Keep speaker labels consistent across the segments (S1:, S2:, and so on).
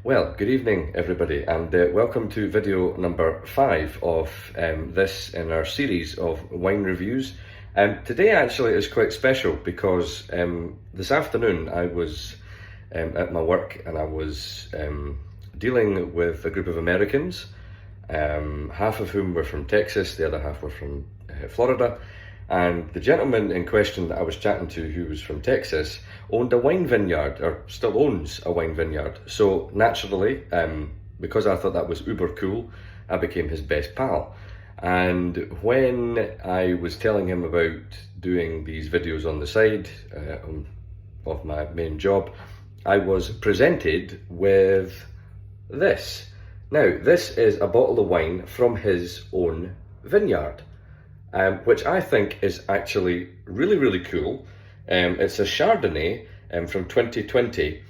S1: Well, good evening everybody, and welcome to video number 5 of this in our series of wine reviews. Today actually is quite special because this afternoon I was at my work and I was dealing with a group of Americans, half of whom were from Texas, the other half were from Florida. And the gentleman in question that I was chatting to, who was from Texas, owned a wine vineyard, or still owns a wine vineyard. So naturally, because I thought that was uber cool, I became his best pal. And when I was telling him about doing these videos on the side of my main job, I was presented with this. Now, this is a bottle of wine from his own vineyard. Which I think is actually really cool. It's a Chardonnay from 2020.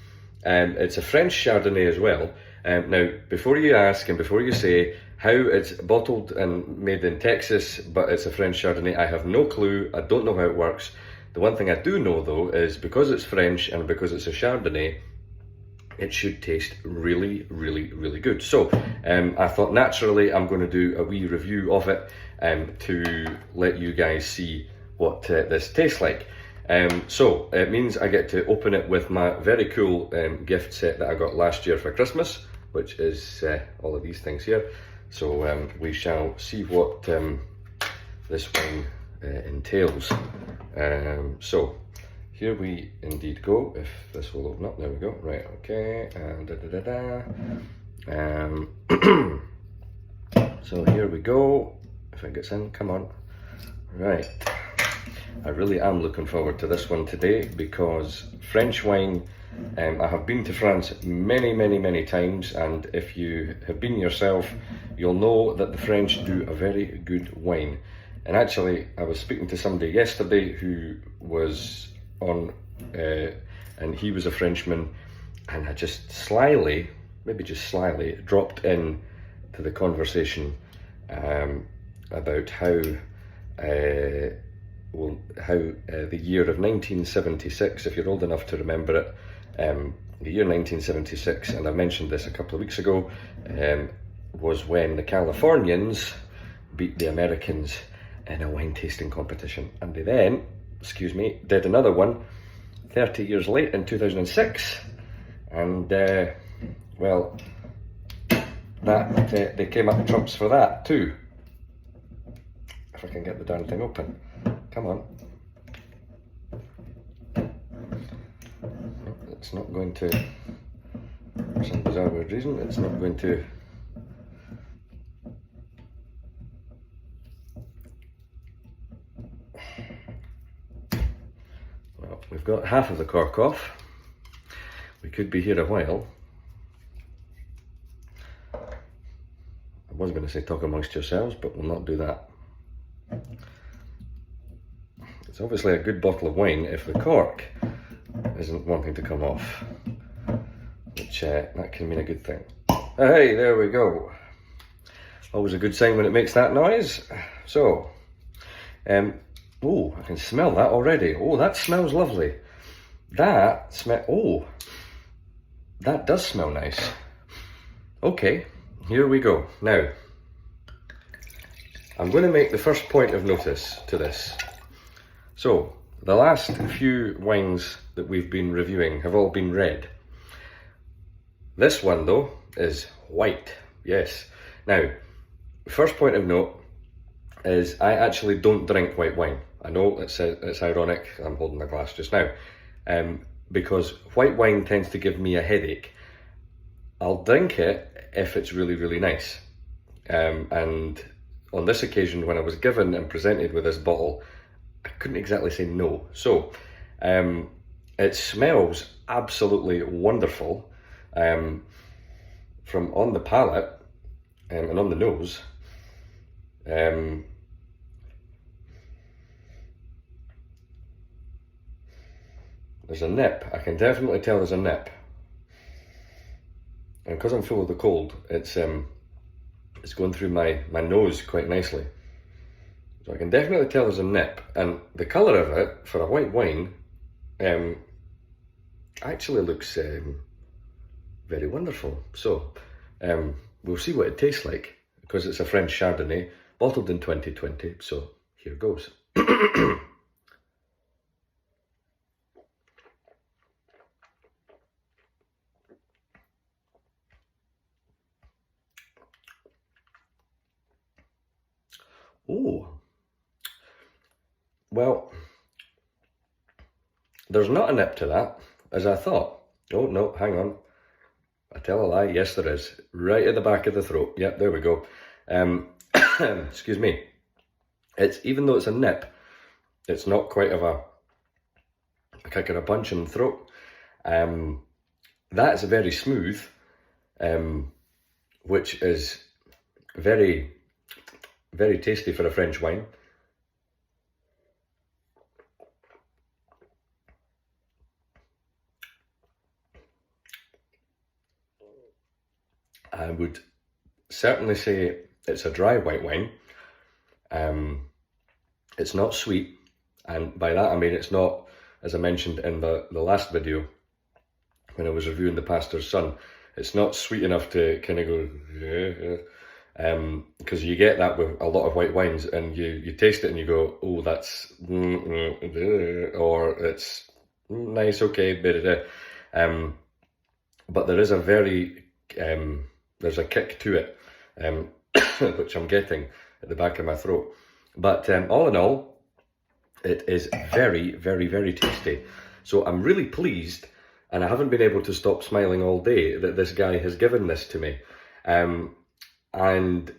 S1: It's a French Chardonnay as well. Now, before you ask and before you say how it's bottled and made in Texas, but it's a French Chardonnay, I have no clue. I don't know how it works. The one thing I do know though is because it's French and because it's a Chardonnay, it should taste really good. So I thought naturally I'm going to do a wee review of it to let you guys see what this tastes like. So it means I get to open it with my very cool gift set that I got last year for Christmas, which is all of these things here. So we shall see what this wine entails. So here we indeed go, if this will open up. There we go. Right, okay, and so here we go. If it gets in, come on. Right, I really am looking forward to this one today because French wine, I have been to France many times, and if you have been yourself, you'll know that the French do a very good wine. And actually, I was speaking to somebody yesterday who was on, and he was a Frenchman, and I just slyly, maybe just slyly, dropped in to the conversation about how the year of 1976, if you're old enough to remember it, the year 1976, and I mentioned this a couple of weeks ago, was when the Californians beat the Americans in a wine tasting competition, and they then, did another one 30 years late in 2006, and well, that they came up trumps for that too. If I can get the darn thing open, come on. It's not going to, for some bizarre weird reason, it's not going to. Well, we've got half of the cork off. We could be here a while. I was going to say talk amongst yourselves, but we'll not do that. It's obviously a good bottle of wine if the cork isn't wanting to come off, which that can mean a good thing. Hey, there we go. Always a good sign when it makes that noise. So, oh, I can smell that already. Oh, that smells lovely. That does smell nice. Okay, here we go. Now, I'm going to make the first point of notice to this. So, the last few wines that we've been reviewing have all been red. This one, though, is white. Yes. Now, first point of note is I actually don't drink white wine. I know it's ironic, I'm holding a glass just now, because white wine tends to give me a headache. I'll drink it if it's really nice. And on this occasion, when I was given and presented with this bottle, I couldn't exactly say no. So, it smells absolutely wonderful from on the palate and on the nose. There's a nip. I can definitely tell there's a nip. And because I'm full of the cold, it's going through my nose quite nicely. So I can definitely tell there's a nip, and the colour of it for a white wine actually looks very wonderful. So we'll see what it tastes like, because it's a French Chardonnay, bottled in 2020, so here goes. Oh, well, there's not a nip to that, as I thought. Oh, no, hang on. I tell a lie, yes there is. Right at the back of the throat. Yep, there we go. Excuse me. It's, even though it's a nip, it's not quite of a kick or a punch in the throat. That's very smooth, which is very, very tasty for a French wine. I would certainly say it's a dry white wine. It's not sweet, and by that I mean it's not, as I mentioned in the last video when I was reviewing The Pastor's Son, it's not sweet enough to kind of go, because you get that with a lot of white wines, and you taste it and you go, oh, that's, or it's nice, okay, but there is a very, there's a kick to it, which I'm getting at the back of my throat. But all in all, it is very, very, very tasty. So I'm really pleased, and I haven't been able to stop smiling all day that this guy has given this to me. And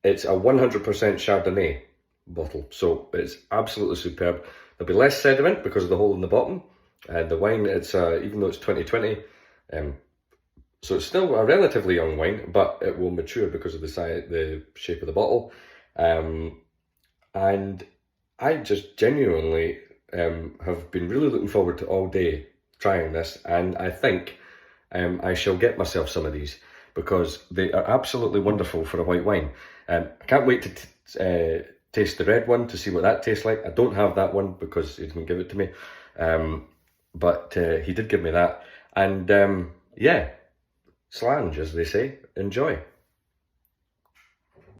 S1: it's a 100% Chardonnay bottle, so it's absolutely superb. There'll be less sediment because of the hole in the bottom. The wine, it's even though it's 2020, so it's still a relatively young wine, but it will mature because of the shape of the bottle. And I just genuinely have been really looking forward to all day trying this, and I think I shall get myself some of these, because they are absolutely wonderful for a white wine. I can't wait to taste the red one to see what that tastes like. I don't have that one because he didn't give it to me, but he did give me that. And yeah, slange, as they say. Enjoy.